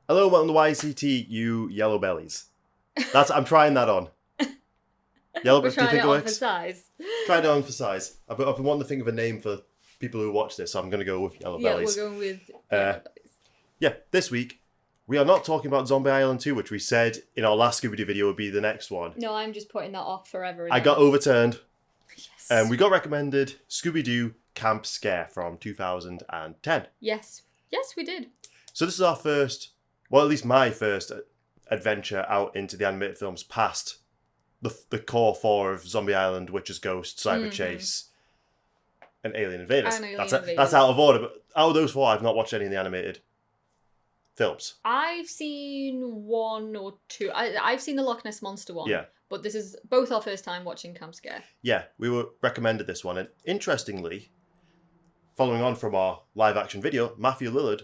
Hello, welcome to YCFT, you yellow bellies. I'm trying that on. Yellow bellies, do you think it works? Trying to emphasise. I've been wanting to think of a name for people who watch this, so I'm going to go with yellow bellies. Yeah, we're going with yellow bellies. Yeah, this week, we are not talking about Zombie Island 2, which we said in our last Scooby Doo video would be the next one. No, I'm just putting that off forever. I got overturned. Yes. And we got recommended Scooby Doo Camp Scare from 2010. Yes. Yes, we did. So this is our first, well, at least my first adventure out into the animated films past the core four of Zombie Island, Witch's Ghost, Cyber Chase, and Alien Invaders. That's out of order, but out of those four, I've not watched any of the animated films. I've seen one or two. I've seen the Loch Ness Monster one. Yeah. But this is both our first time watching Camp Scare. Yeah, we were recommended this one, and interestingly, following on from our live action video, Matthew Lillard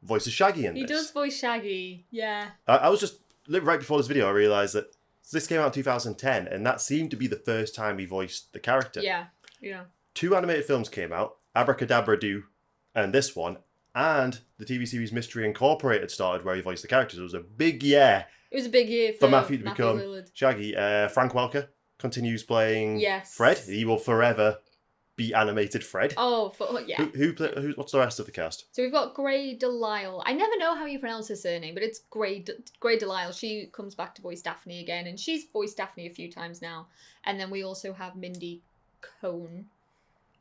voices Shaggy in this. He does voice Shaggy, yeah. I was just, right before this video, I realised that this came out in 2010, and that seemed to be the first time he voiced the character. Yeah. 2 animated films came out, Abracadabra Doo, and this one, and the TV series Mystery Incorporated started where he voiced the characters. It was a big year. It was a big year for Matthew to become Lillard. Shaggy. Frank Welker continues playing Yes. Fred. He will forever be animated Fred. Oh, yeah. What's the rest of the cast? So we've got Grey Delisle. I never know how you pronounce her surname, but it's Grey Delisle. She comes back to voice Daphne again, and she's voiced Daphne a few times now. And then we also have Mindy Cohn,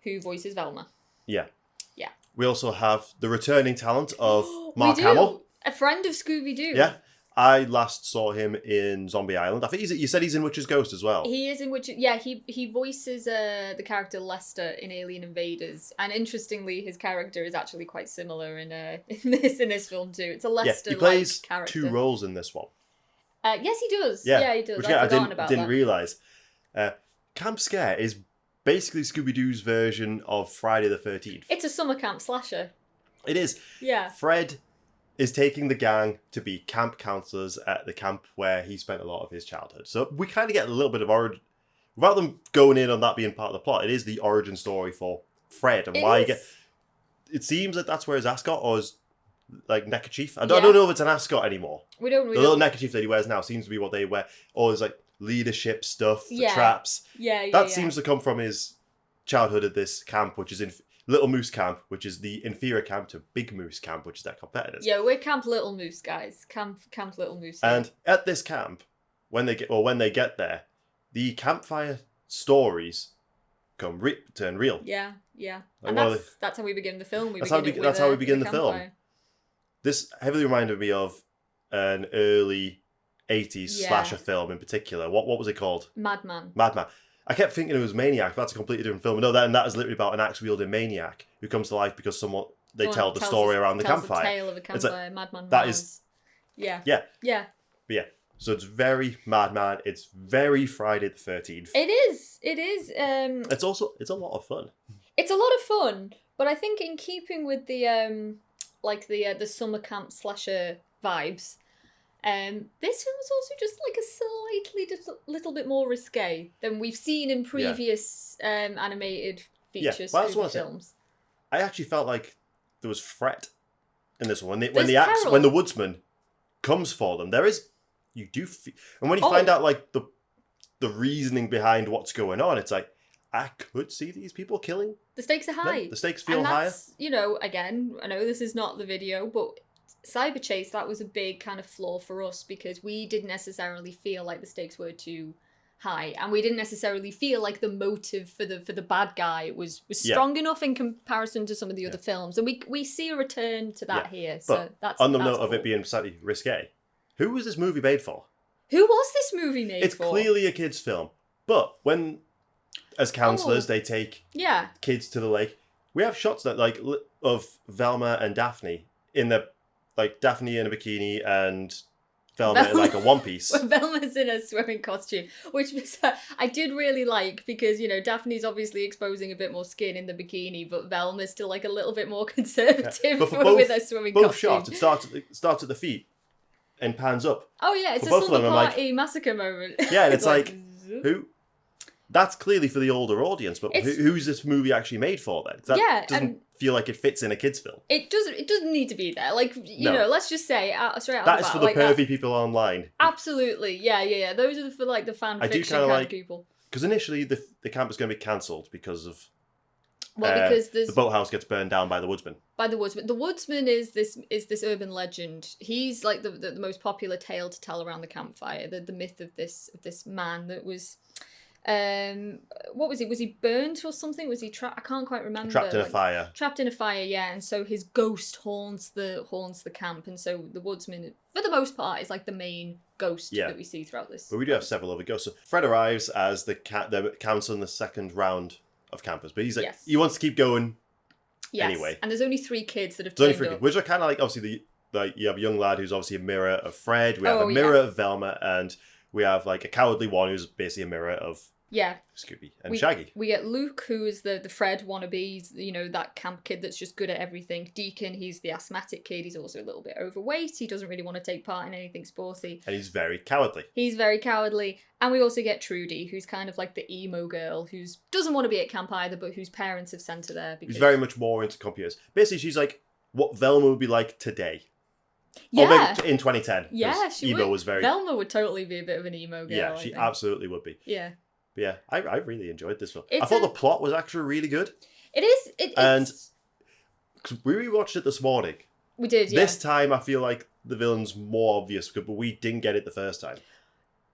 who voices Velma. Yeah. Yeah. We also have the returning talent of Mark Hamill. A friend of Scooby Doo. Yeah. I last saw him in Zombie Island. I think you said he's in Witch's Ghost as well. He is in Witch. Yeah, he voices the character Lester in Alien Invaders, and interestingly, his character is actually quite similar in this film too. It's a Lester-like he plays character. 2 roles in this one. Yes, he does. Yeah, he does. Which I didn't realise. Camp Scare is basically Scooby Doo's version of Friday the 13th. It's a summer camp slasher. It is. Yeah. Fred is taking the gang to be camp counselors at the camp where he spent a lot of his childhood. So we kind of get a little bit of origin. Rather than going in on that being part of the plot, it is the origin story for Fred and why he get. It seems that that's where his ascot or his neckerchief. I don't know if it's an ascot anymore. We don't. The little neckerchief that he wears now seems to be what they wear. Or his leadership stuff, the traps. That seems to come from his childhood at this camp, which is in Little Moose Camp, which is the inferior camp to Big Moose Camp, which is their competitors. Yeah, we're Camp Little Moose, guys. Camp Little Moose. And at this camp, when they get there, the campfire stories turn real. Yeah. And that's how we begin the film. That's how we begin the film. This heavily reminded me of an early 80s slasher film in particular. What was it called? Madman. I kept thinking it was Maniac, but that's a completely different film. No, that is literally about an axe-wielding maniac who comes to life because they tell the story around the campfire. The tale of a campfire, Madman. That is... Yeah. But yeah, so it's very Madman. It's very Friday the 13th. It is. It's a lot of fun. It's a lot of fun, but I think in keeping with the the summer camp slasher vibes, this film is also just a little bit more risque than we've seen in previous animated feature Scooby films. I actually felt like there was threat in this one when the woodsman comes for them. There is and when you find out the reasoning behind what's going on, it's like I could see these people killing. The stakes are high. The stakes feel higher. Again, I know this is not the video, but Cyber Chase, that was a big kind of flaw for us because we didn't necessarily feel like the stakes were too high, and we didn't necessarily feel like the motive for the bad guy was strong enough in comparison to some of the other films, and we see a return to that here. So but that's on the note cool. of it being slightly risque. Who was this movie made for? Who was this movie made for? It's clearly a kids' film, but when as counselors they take kids to the lake, we have shots that of Velma and Daphne in the. Daphne in a bikini and Velma in a one piece. Well, Velma's in a swimming costume, which I did really like because, Daphne's obviously exposing a bit more skin in the bikini, but Velma's still a little bit more conservative with her swimming costume. Both shots, it starts at the feet and pans up. Oh yeah, it's a summer party massacre moment. Yeah, and it's who? that's clearly for the older audience, but who's this movie actually made for then? That doesn't feel like it fits in a kid's film. It doesn't need to be there. Like, you know, let's just say straight out that the is bat, for the like pervy people online. Absolutely, yeah. Those are for like the fan fiction kind of people. Because initially the camp is going to be cancelled because of because the boathouse gets burned down by the woodsman. The woodsman is this urban legend. He's like the most popular tale to tell around the campfire. The myth of this man that was, what was he? Was he burnt or something? Was he trapped? I can't quite remember. Trapped in a fire. Trapped in a fire, yeah. And so his ghost haunts the camp, and so the woodsman, for the most part, is like the main ghost that we see throughout this. But we do have several other ghosts. So Fred arrives as the council in the second round of campers, but he's like he wants to keep going. Yes. Anyway, and there's only 3 kids that have turned up, which are kind of like obviously you have a young lad who's obviously a mirror of Fred. We have a mirror of Velma, and we have like a cowardly one who's basically a mirror of Scooby and Shaggy. We get Luke, who is the Fred wannabe, you know, that camp kid that's just good at everything. Deacon, he's the asthmatic kid. He's also a little bit overweight. He doesn't really want to take part in anything sporty. And he's very cowardly. And we also get Trudy, who's kind of like the emo girl who doesn't want to be at camp either, but whose parents have sent her there. Because... Who's very much more into computers. Basically, she's like what Velma would be like today. Yeah. Or maybe in 2010. Yeah, she emo would. Was very... Velma would totally be a bit of an emo girl. Yeah, she absolutely would be. Yeah. But yeah, I really enjoyed this film. I thought the plot was actually really good. It is. And cause we rewatched it this morning. We did, yeah. This time, I feel like the villain's more obvious, but we didn't get it the first time.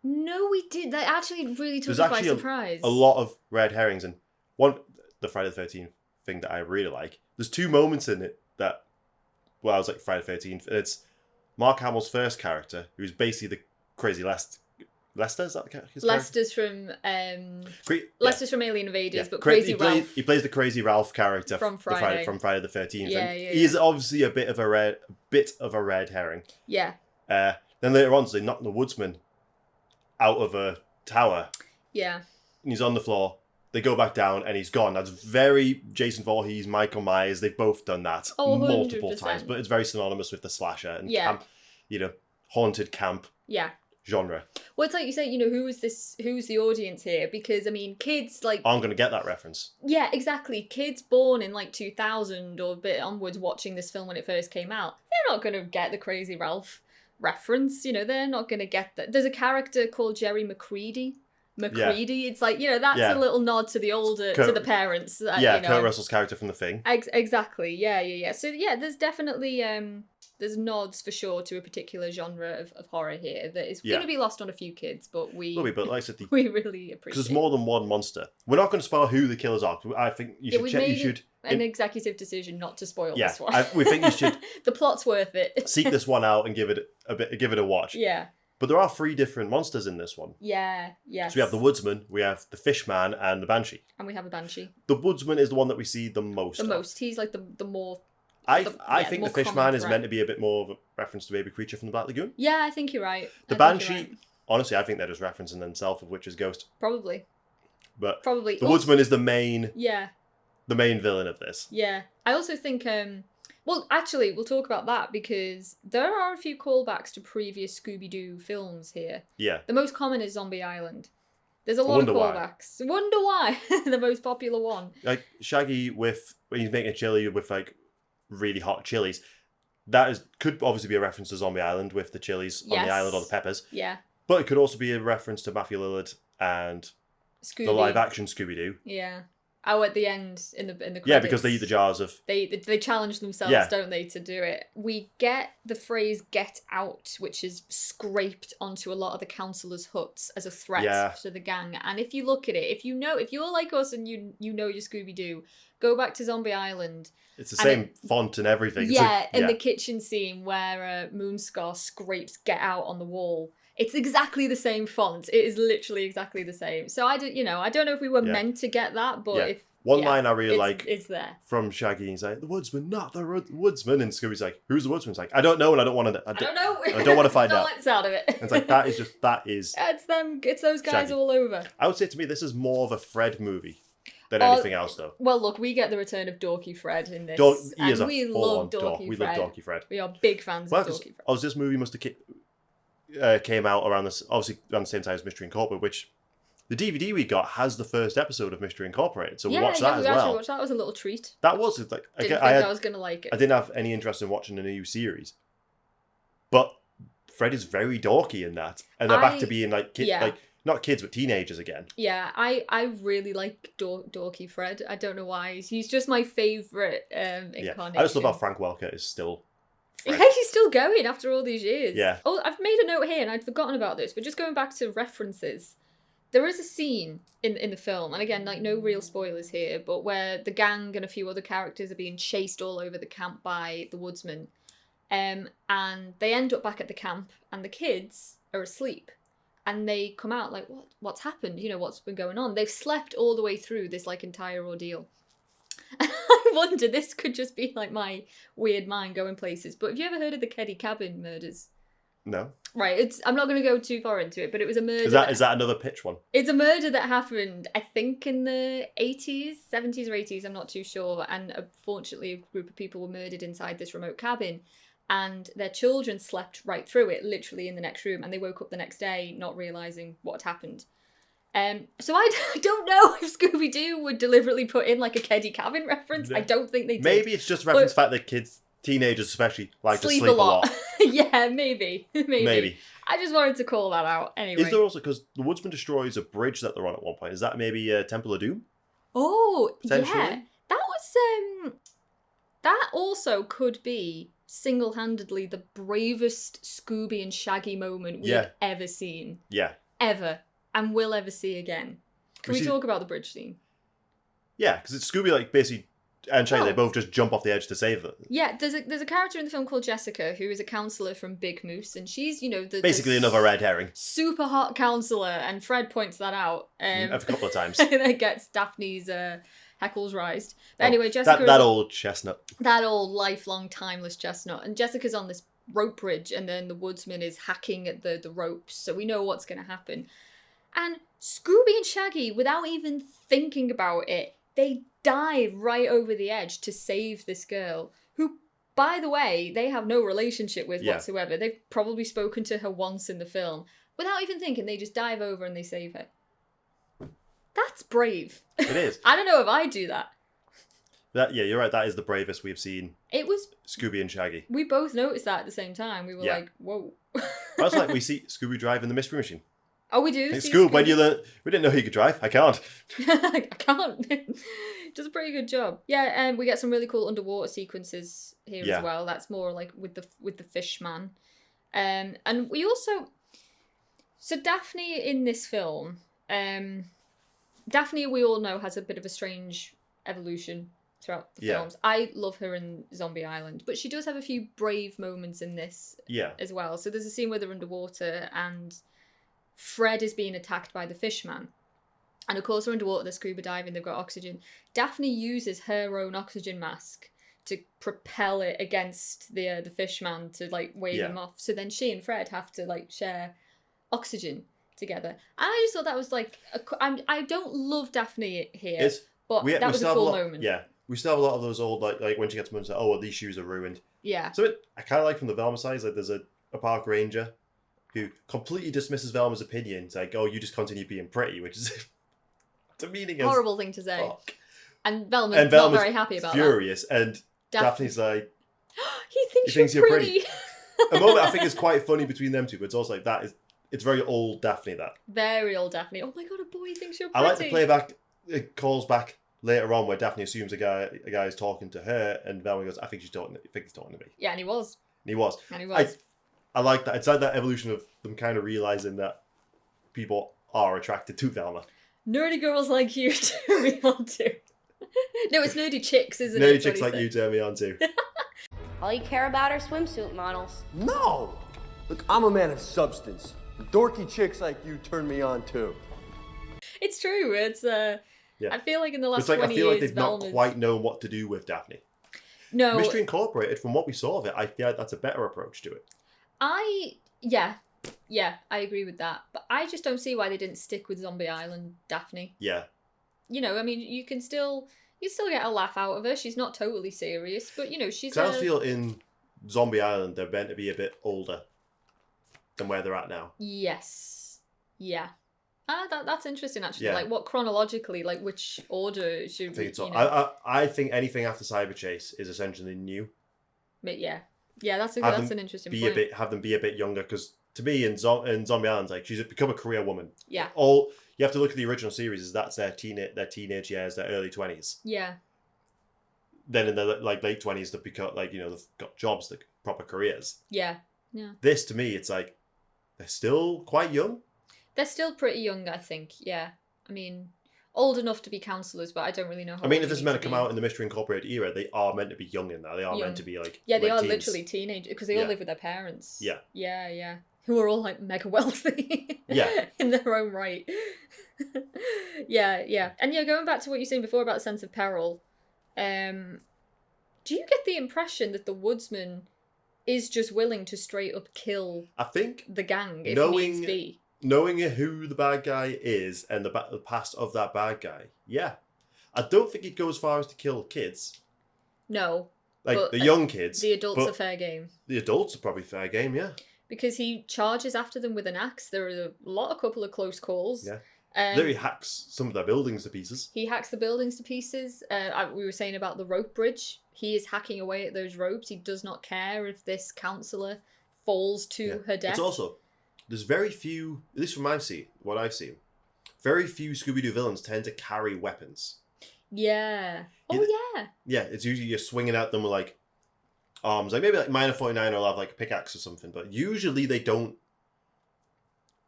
No, we did. That actually really took us by surprise. A lot of red herrings, and the Friday the 13th thing that I really like. There's 2 moments in it that, I was like Friday the 13th. It's Mark Hamill's first character, who's basically the crazy Lester, is that the character? Lester's from Lester's from Alien Invaders, but Crazy Ralph. He plays the Crazy Ralph character from Friday the 13th. Yeah, He's obviously a bit of a red herring. Yeah. Then later on, so they knock the woodsman out of a tower. Yeah. And he's on the floor. They go back down and he's gone. That's very Jason Voorhees, Michael Myers. They've both done that multiple 100%. times, but it's very synonymous with the slasher and camp, haunted camp. Yeah. Genre. Well, it's like you say, who's the audience here? Because, I mean, kids, like... aren't going to get that reference. Yeah, exactly. Kids born in, 2000 or a bit onwards watching this film when it first came out, they're not going to get the Crazy Ralph reference. They're not going to get that. There's a character called Jerry McCready. It's like, that's a little nod to the to the parents. Kurt Russell's character from The Thing. Exactly, yeah. So, yeah, there's definitely... there's nods for sure to a particular genre of horror here that is going to be lost on a few kids, but we like I said, we really appreciate. Because there's more than one monster. We're not going to spoil who the killers are. I think you should check. You should an executive decision not to spoil this one. We think you should. The plot's worth it. Seek this one out and give it a watch. Yeah. But there are 3 different monsters in this one. Yeah. Yes. So we have the woodsman, we have the fishman, and the banshee. And we have a banshee. The woodsman is the one that we see the most. He's like the more. I think the fishman is meant to be a bit more of a reference to Baby Creature from the Black Lagoon. Yeah, I think you're right. The banshee, honestly, I think they're just referencing themselves of Witch's Ghost. Probably. But the woodsman is the main. Yeah. The main villain of this. Yeah, I also think. Well, actually, we'll talk about that because there are a few callbacks to previous Scooby Doo films here. Yeah. The most common is Zombie Island. There's a lot of callbacks. Wonder why? The most popular one. Like Shaggy when he's making chili with really hot chilies. Could obviously be a reference to Zombie Island with the chilies on the island or the peppers. Yeah. But it could also be a reference to Matthew Lillard and the live action Scooby Doo. Yeah. Oh, at the end in the credits. Yeah, because they eat the jars of. They challenge themselves, don't they, to do it? We get the phrase "get out," which is scraped onto a lot of the councillors' huts as a threat to the gang. And if you look at it, if you're like us and you know your Scooby Doo, go back to Zombie Island. It's the same font and everything. Yeah, in the kitchen scene where Moonscar scrapes "get out" on the wall. It's exactly the same font. It is literally exactly the same. So I don't know if we were meant to get that, but if one line I really like, it's there from Shaggy. He's like, "The woodsman, not the woodsman," and Scooby's like, "Who's the woodsman?" It's like, "I don't know, and I don't want to. I don't know. I don't want to find out." Don't let the sound of it. And it's like that is. It's them. It's those guys Shaggy. all over. I would say to me, this is more of a Fred movie than anything else, though. Well, look, we get the return of Dorky Fred in this, and we love Dorky Fred. We love Dorky Fred. We are big fans of Dorky Fred. This movie must have came out around the same time as Mystery Incorporated, which The DVD we got has the first episode of Mystery Incorporated, so we Yeah, watched yeah, that we as actually well. watched that. It was a little treat. That was like Didn't think I was going to like it. I didn't have any interest in watching a new series, but Fred is very dorky in that, and they're back to being like like not kids but teenagers again. Yeah, I really like dorky Fred. I don't know why. He's just my favourite incarnation. I just love how Frank Welker is still Fred. Yeah, he's still going after all these years. Yeah. Oh, I've made a note here and I'd forgotten about this, but just going back to references. There is a scene in the film, and again, like no real spoilers here, but where the gang and a few other characters are being chased all over the camp by the woodsman. And they end up back at the camp, and the kids are asleep. And they come out like, what's happened? You know, what's been going on? They've slept all the way through this like entire ordeal. And I wonder, this could just be like my weird mind going places. But have you ever heard of the Keddy Cabin murders? No. Right, I'm not going to go too far into it, but it was a murder. Is that another pitch one? It's a murder that happened, I think, in the 70s or 80s, I'm not too sure. And unfortunately, a group of people were murdered inside this remote cabin. And their children slept right through it, literally in the next room. And they woke up the next day not realising what had happened. So I don't know if Scooby Doo would deliberately put in like a Keddy Cabin reference. No. I don't think they did. Maybe it's just reference the fact that kids, teenagers especially, like to sleep a lot. Yeah, maybe. Maybe. I just wanted to call that out. Anyway. Is there also, because the woodsman destroys a bridge that they're on at one point, is that maybe a Temple of Doom? Oh, Potentially? yeah. That was, that also could be single-handedly the bravest Scooby and Shaggy moment we've ever seen. Yeah. Ever. And will ever see again. Can we talk about the bridge scene? Yeah, because it's Scooby, like, basically, and Shaggy, they both just jump off the edge to save them. Yeah, there's a character in the film called Jessica, who is a counsellor from Big Moose, and she's, you know, basically another red herring. Super hot counsellor, and Fred points that out. A couple of times. That gets Daphne's heckles rised. But anyway, Jessica... That old chestnut. That old lifelong timeless chestnut. And Jessica's on this rope bridge, and then the woodsman is hacking at the ropes, so we know what's going to happen. And Scooby and Shaggy, without even thinking about it, they dive right over the edge to save this girl, who, by the way, they have no relationship with whatsoever. They've probably spoken to her once in the film. Without even thinking, they just dive over and they save her. That's brave. It is. I don't know if I do that. Yeah, you're right. That is the bravest we've seen. It was Scooby and Shaggy. We both noticed that at the same time. We were like, whoa. That's like we see Scooby driving the Mystery Machine. Oh, we do. In school, when you learn, we didn't know he could drive. I can't. I can't. Does a pretty good job. Yeah, and we get some really cool underwater sequences here as well. That's more like with the fish man, and we also. So Daphne in this film, Daphne we all know has a bit of a strange evolution throughout the films. I love her in Zombie Island, but she does have a few brave moments in this as well. So there's a scene where they're underwater and Fred is being attacked by the fishman. And of course, they're underwater, they're scuba diving, they've got oxygen. Daphne uses her own oxygen mask to propel it against the fishman to like wave him off. So then she and Fred have to like share oxygen together. And I just thought that was like, I don't love Daphne here, but that was a cool moment. Yeah, we still have a lot of those old, like when she gets to and say, oh, well, these shoes are ruined. Yeah. So I kind of like from the Velma side, like there's a park ranger who completely dismisses Velma's opinion, like, oh, you just continue being pretty, which is a meaningless horrible thing to say. Fuck. And Velma's not very happy about furious, and Daphne's like, he thinks you're pretty. A moment I think is quite funny between them two, but it's also like it's very old Daphne, that. Very old Daphne. Oh my god, a boy thinks you're pretty. I like the playback, it calls back later on where Daphne assumes a guy is talking to her, and Velma goes, I think he's talking to me. Yeah, and he was. I like that. It's like that evolution of them kind of realising that people are attracted to Velma. Nerdy girls like you turn me on to. No, it's nerdy chicks, isn't it? Nerdy chicks like you turn me on to. All you care about are swimsuit models. No! Look, I'm a man of substance. Dorky chicks like you turn me on too. It's true. It's I feel like in the last 20 years, I feel like they've not quite known what to do with Daphne. No. Mystery Incorporated, from what we saw of it, I feel like that's a better approach to it. I agree with that. But I just don't see why they didn't stick with Zombie Island Daphne. Yeah. You know, I mean, you still get a laugh out of her. She's not totally serious, but you know, she's. I feel in Zombie Island they're meant to be a bit older than where they're at now. Yes. Yeah. That's interesting, actually. Yeah. Like, what chronologically, like, which order should I think it's we, all, you know... I think anything after Cyber Chase is essentially new. But yeah. Yeah, that's an interesting Be point. have them be a bit younger, because to me in Zombie Island, like, she's become a career woman. Yeah. All you have to look at the original series is that's their teenage years, their early 20s. Yeah. Then in their like late 20s, they've become like, you know, they've got jobs, like proper careers. Yeah. Yeah. This, to me, it's like they're still quite young. They're still pretty young, I think. Yeah. I mean, old enough to be counsellors, but I don't really know how I mean, old if this is they meant need to come out in the Mystery Incorporated era, they are meant to be young in that. They are Young. meant to be like Yeah, they late are teens. literally teenagers, because they all Yeah. live with their parents. Yeah. Yeah, yeah. Who are all, like, mega wealthy. Yeah. In their own right. Yeah, yeah. And yeah, going back to what you were saying before about sense of peril, do you get the impression that the woodsman is just willing to straight up kill I think the gang if knowing- needs be? knowing who the bad guy is and the past of that bad guy, yeah. I don't think he'd go as far as to kill kids. No. Like, But, the young kids. The adults but are fair game. The adults are probably fair game, yeah. Because he charges after them with an axe. There are a couple of close calls. Yeah. Um, There he hacks some of their buildings to pieces. He hacks the buildings to pieces. We were saying about the rope bridge. He is hacking away at those ropes. He does not care if this counsellor falls to her death. It's also, there's very few, at least from what I've seen, very few Scooby-Doo villains tend to carry weapons. Yeah. Yeah. Oh, yeah. Yeah, it's usually you're swinging at them with like arms, like maybe like Minor 49 will have like a pickaxe or something, but usually they don't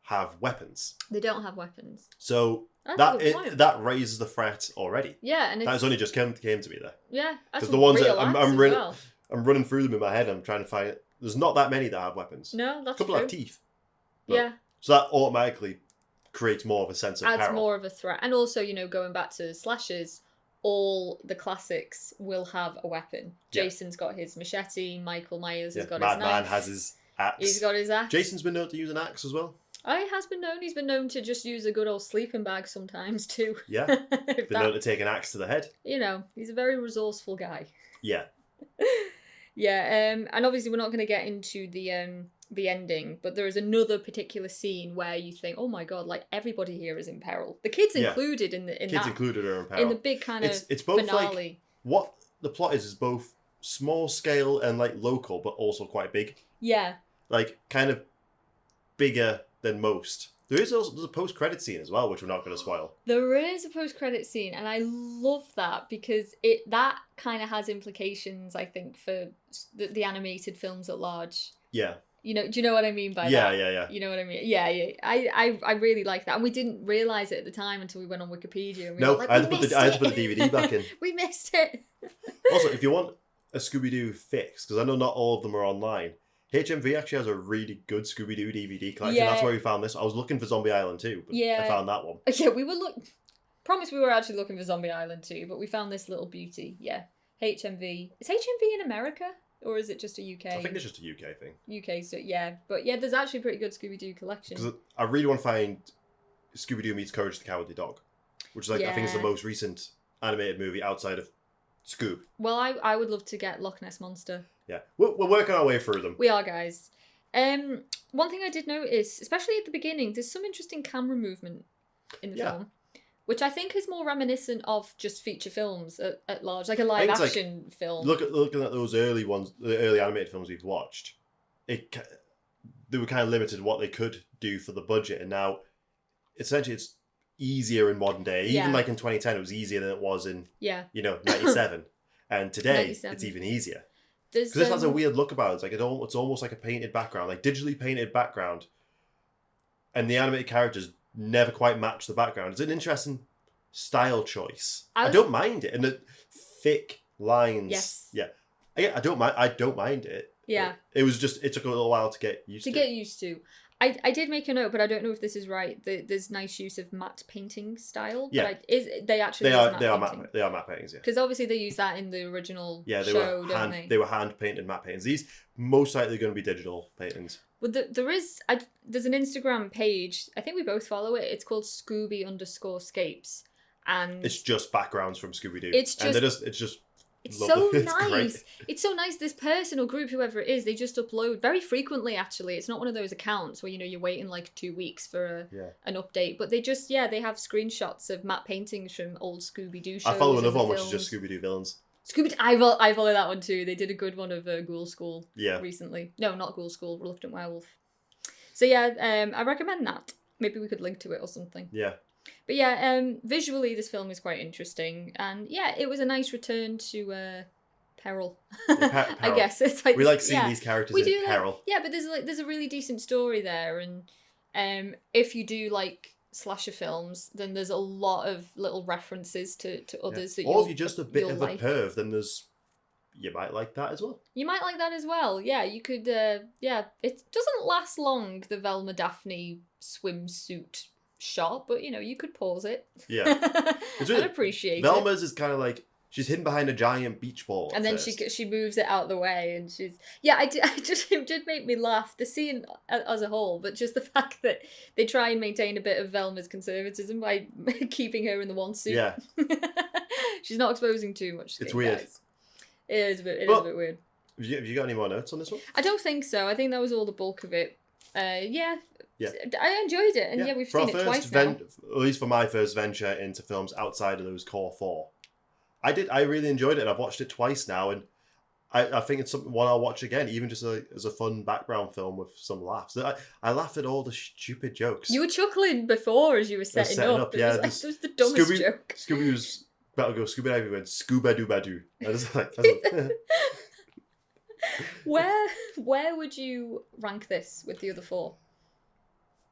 have weapons. They don't have weapons. So That's a good point. that raises the threat already. Yeah, and it's... That's only just came to me there. Yeah, that's Because the ones real that I'm axe as running, well. I'm running through them in my head. I'm trying to find. There's not that many that have weapons. No, A that's couple true. have teeth. Yeah. So that automatically creates more of a sense of Adds peril. more of a threat. And also, you know, going back to slashers, all the classics will have a weapon. Yeah. Jason's got his machete, Michael Myers has got Madman his knife. has his axe. He's got his axe. Jason's been known to use an axe as well. Oh, he has been known. He's been known to just use a good old sleeping bag sometimes too. Yeah. If Been known to take an axe to the head. you know, he's a very resourceful guy. Yeah. Yeah, and obviously we're not going to get into the ending, but there is another particular scene where you think, oh my god, like everybody here is in peril. The kids Yeah. included in Kids that, included are in peril. in the big kind of it's both finale. like what the plot is both small scale and like local, but also quite big. Yeah, Like kind of bigger than most. There's a post-credit scene as well, which we're not going to spoil. there is a post-credit scene, and I love that because that kind of has implications, I think, for the animated films at large. Yeah. You know, do you know what I mean by Yeah, that? yeah. You know what I mean? Yeah, yeah. I really like that, and we didn't realize it at the time until we went on Wikipedia. And we No, were like, I had "We to missed put the it." DVD back in. We missed it. Also, if you want a Scooby-Doo fix, because I know not all of them are online, HMV actually has a really good Scooby-Doo DVD collection. Yeah. That's where we found this. I was looking for Zombie Island too, but Yeah. I found that one. Yeah, we were promise we were actually looking for Zombie Island too, but we found this little beauty. Yeah, HMV. Is HMV in America or is it just a UK? I think it's just a UK thing. UK, so yeah, but yeah, there's actually a pretty good Scooby Doo collection. Because I really want to find Scooby-Doo meets Courage the Cowardly Dog, which is like I think is the Yeah. most recent animated movie outside of Scoob. Well, I would love to get Loch Ness Monster. Yeah, we're working our way through them. We are, guys. One thing I did notice, especially at the beginning, there's some interesting camera movement in the Yeah. film, which I think is more reminiscent of just feature films at large, like a live it's like- action film. Looking at those early ones, the early animated films we've watched, they were kind of limited what they could do for the budget, and now essentially it's easier in modern day. Yeah. Even like in 2010, it was easier than it was in Yeah, 97, and today 97. it's even easier. there's Because this has a weird look about it. It's like it's almost like a painted background, like digitally painted background, and the animated characters never quite match the background. It's an interesting style choice. I don't mind it, and the thick lines. Yes. Yeah. I don't mind. I don't mind it. Yeah. It was just it took a little while to get used to. to get used to. I did make a note, but I don't know if this is right. There's nice use of matte painting style. Yeah. But they actually They use are matte they are matte paintings. Yeah. because obviously they use that in the original Yeah, they show, were don't hand they were hand painted matte paintings. These most likely going to be digital paintings. But there's an Instagram page. I think we both follow it. It's called Scooby_scapes, and It's just backgrounds from Scooby Doo. It's and just- it's just It's Love so it. It's nice. great. It's so nice. This person or group, whoever it is, they just upload very frequently. Actually, it's not one of those accounts where you're waiting like 2 weeks for an update. But they just they have screenshots of matte paintings from old Scooby Doo shows. I follow another one, films. which is just Scooby Doo villains. I follow that one too. They did a good one of Ghoul School Yeah. recently. No, not Ghoul School. Reluctant Werewolf. So yeah, I recommend that. Maybe we could link to it or something. Yeah. But yeah, visually this film is quite interesting, and yeah, it was a nice return to peril. Peril. I guess it's like We like seeing these characters in peril. Yeah, but there's a really decent story there, and if you do like slasher films, then there's a lot of little references to others that or if you're just a bit of like. a perv, then you might like that as well. You might like that as well. Yeah, you could. It doesn't last long, the Velma Daphne swimsuit shot, but you could pause it. Yeah, I'd appreciate Velma's is kind of like she's hidden behind a giant beach ball, and then first. she moves it out the way, and she's it did make me laugh, the scene as a whole, but just the fact that they try and maintain a bit of Velma's conservatism by keeping her in the one suit. Yeah, she's not exposing too much. It's weird. Guys. It is a bit weird. Have you got any more notes on this one? I don't think so. I think that was all the bulk of it. Yeah. I enjoyed it, and we've seen it twice now. At least for my first venture into films outside of those core four, I really enjoyed it, and I've watched it twice now, and I think it's one I'll watch again, even just as a fun background film with some laughs. I laughed at all the stupid jokes. You were chuckling before as you were setting up. Yeah, it was the dumbest joke. Scooby was better go scuba diving when scoobydoo. I was like, Where would you rank this with the other four?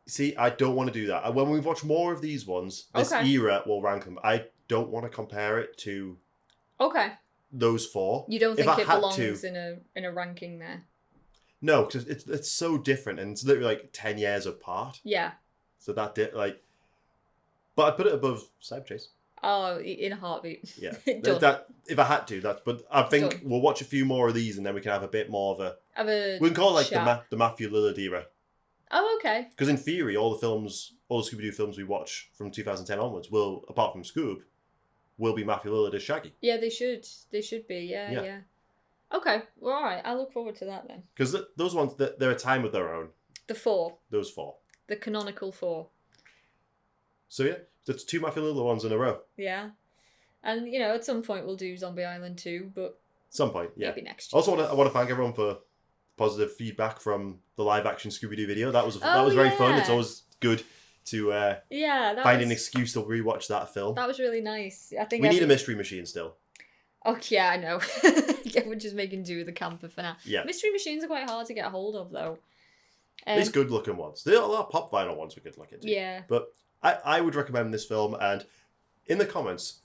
See, I don't want to do that. When we've watched more of these ones, this era will rank them. I don't want to compare it to those four. You don't think it belongs in a ranking there? No, because it's so different, and it's literally like 10 years apart. Yeah. So that but I put it above Cyber Chase. Oh, in a heartbeat. Yeah. Done. If I had to, but I think Done. we'll watch a few more of these, and then we can have a bit more of we can call it like the Matthew Lillard era. Oh, okay. Because in theory, all the Scooby Doo films we watch from 2010 onwards will, apart from Scoob, will be Matthew Lillard as Shaggy. Yeah, they should. They should be. Yeah. Okay. Well, all right. I look forward to that then. Because those ones, they're a time of their own. The four. Those four. The canonical four. So yeah, that's 2 Matthew Lillard ones in a row. Yeah. And, at some point we'll do Zombie Island 2, but... Some point, yeah. Maybe next year. Also, I want to thank everyone for positive feedback from the live-action Scooby-Doo video. That was very fun. It's always good to find an excuse to rewatch that film. That was really nice. I think we need a mystery machine still. Oh, yeah, I know. We're just making do with the camper for now. Yeah. Mystery machines are quite hard to get a hold of, though. These good-looking ones. There are a lot of pop vinyl ones we could look into. Yeah. But I would recommend this film, and in the comments,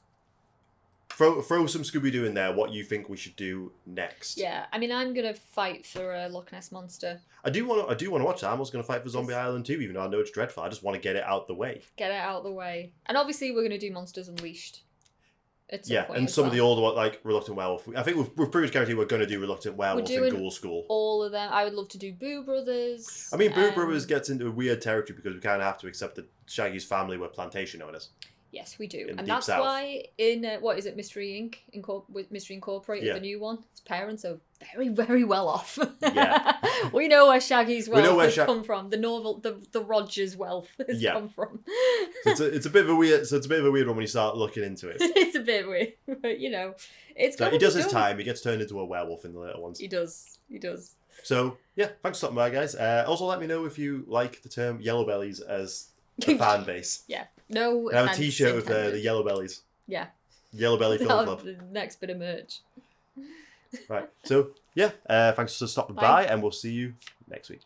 throw some Scooby-Doo in there, what you think we should do next. Yeah, I mean, I'm going to fight for a Loch Ness Monster. I do want to watch that. I'm also going to fight for Zombie Island 2, even though I know it's dreadful. I just want to get it out the way. Get it out the way. And obviously we're going to do Monsters Unleashed. And some of the older ones, like Reluctant Werewolf. I think we've pretty much guaranteed we're going to do Reluctant Werewolf and Ghoul School. All of them. I would love to do Boo Brothers. I mean, Boo Brothers gets into a weird territory because we kind of have to accept that Shaggy's family were plantation owners. Yes, we do. In and Deep that's South. why in, Mystery Inc., with Mystery Incorporated, the new one, his parents are very, very well off. Yeah. We know where Shaggy's wealth has come from. The Rogers wealth has come from. So it's a bit of a weird one when you start looking into it. It's a bit weird, but it's he does his time. He gets turned into a werewolf in the later ones. He does. So yeah, thanks for stopping by, guys. Also, let me know if you like the term yellow bellies as a fan base. Yeah. No. I have a T-shirt with the yellow bellies. Yeah. Yellow Belly Film Club. The next bit of merch. Right. So yeah, thanks for stopping by, and we'll see you next week.